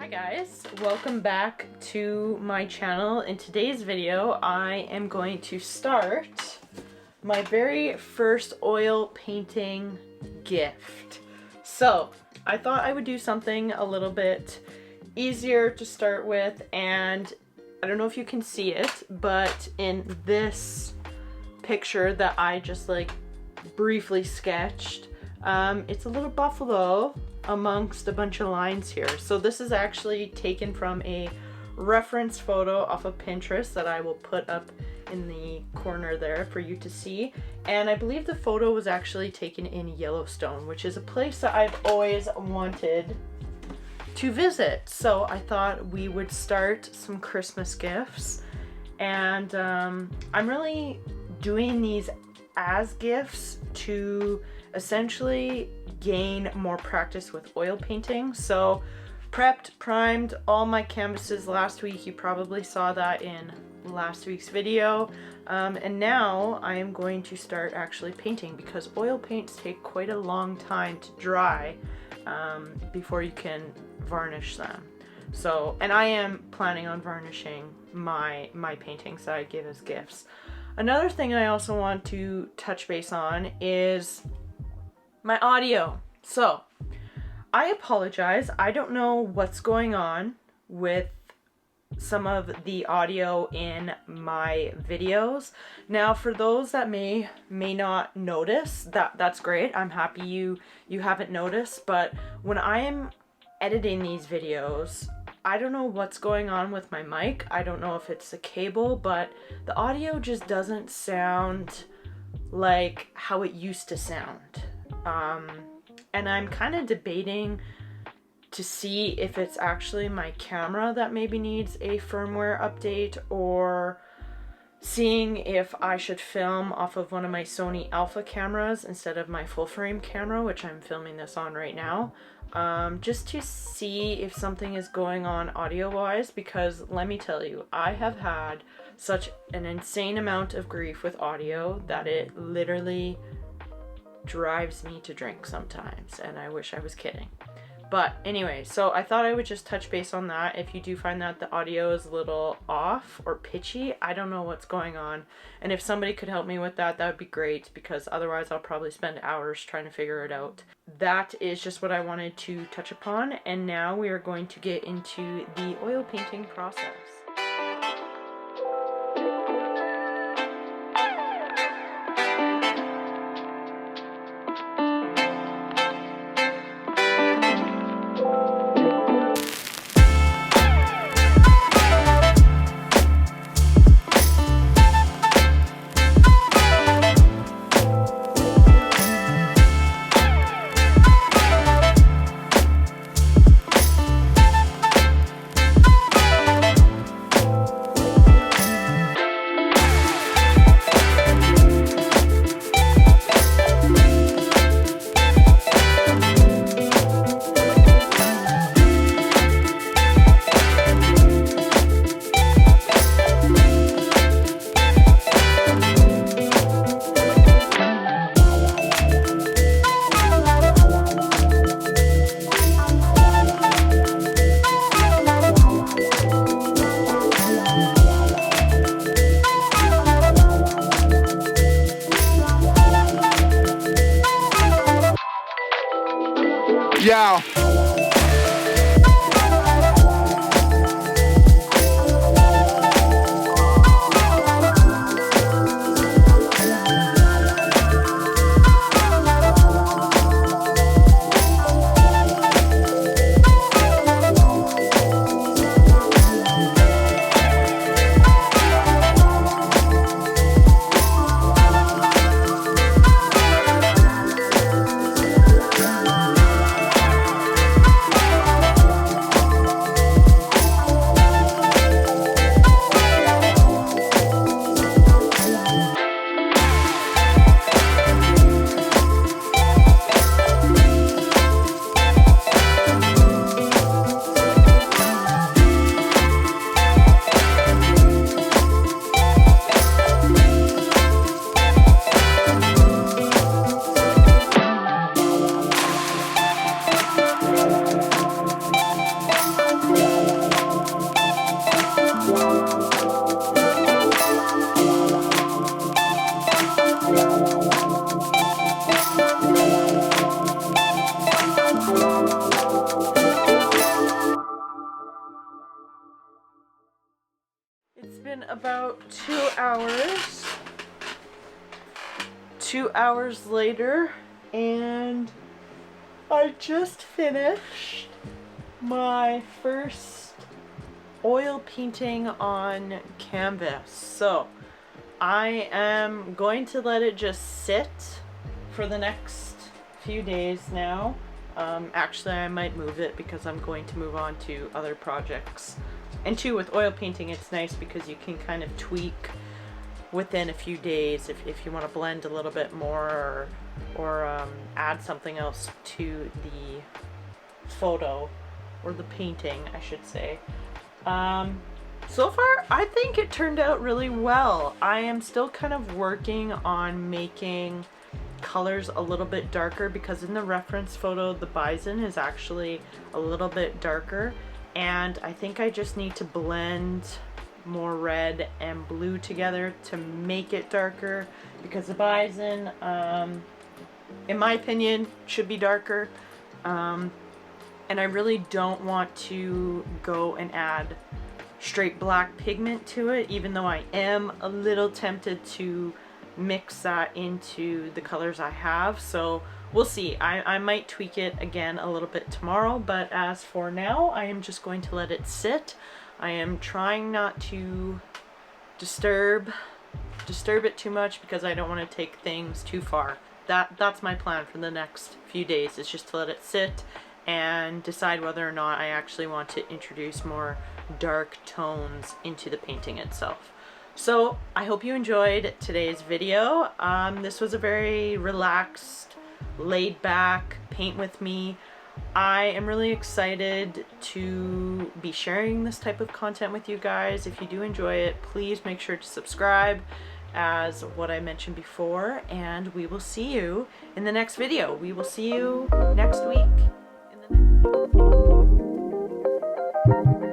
guys, welcome back to my channel. In today's video I am going to start my very first oil painting gift. So I thought I would do something a little bit easier to start with, and I don't know if you can see it, but in this picture that I just like briefly sketched, it's a little buffalo amongst a bunch of lines here. So this is actually taken from a reference photo off of Pinterest that I will put up in the corner there for you to see. And I believe the photo was actually taken in Yellowstone, which is a place that I've always wanted to visit. So I thought we would start some Christmas gifts, and I'm really doing these as gifts to essentially gain more practice with oil painting. So prepped, primed all my canvases last week. You probably saw that in last week's video. And now I am going to start actually painting, because oil paints take quite a long time to dry before you can varnish them. So, and I am planning on varnishing my paintings that I give as gifts. Another thing I also want to touch base on is my audio. So I apologize. I don't know what's going on with some of the audio in my videos. Now, for those that may not notice, that's great. I'm happy you haven't noticed, but when I am editing these videos, I don't know what's going on with my mic. I don't know if it's the cable, but the audio just doesn't sound like how it used to sound. And I'm kind of debating to see if it's actually my camera that maybe needs a firmware update, or seeing if I should film off of one of my Sony Alpha cameras instead of my full frame camera, which I'm filming this on right now. Just to see if something is going on audio wise, because let me tell you, I have had such an insane amount of grief with audio that it literally drives me to drink sometimes, and I wish I was kidding. But anyway, so I thought I would just touch base on that. If you do find that the audio is a little off or pitchy, I don't know what's going on. And if somebody could help me with that, that would be great, because otherwise I'll probably spend hours trying to figure it out. That is just what I wanted to touch upon. And now we are going to get into the oil painting process. been about 2 hours. 2 hours later, and I just finished my first oil painting on canvas. So I am going to let it just sit for the next few days now. Actually, I might move it because I'm going to move on to other projects. And too, with oil painting, it's nice because you can kind of tweak within a few days if you want to blend a little bit more or add something else to the photo or the painting, I should say. So far, I think it turned out really well. I am still kind of working on making colors a little bit darker because in the reference photo, the bison is actually a little bit darker, and I think I just need to blend more red and blue together to make it darker, because the bison, in my opinion, should be darker. And I really don't want to go and add straight black pigment to it, even though I am a little tempted to mix that into the colors I have. So we'll see. I might tweak it again a little bit tomorrow, but as for now, I am just going to let it sit. I am trying not to disturb it too much because I don't want to take things too far. That's my plan for the next few days, is just to let it sit and decide whether or not I actually want to introduce more dark tones into the painting itself. So I hope you enjoyed today's video. This was a very relaxed, laid back paint with me. I am really excited to be sharing this type of content with you guys. If you do enjoy it, please make sure to subscribe, as what I mentioned before, and we will see you in the next video. We will see you next week in the next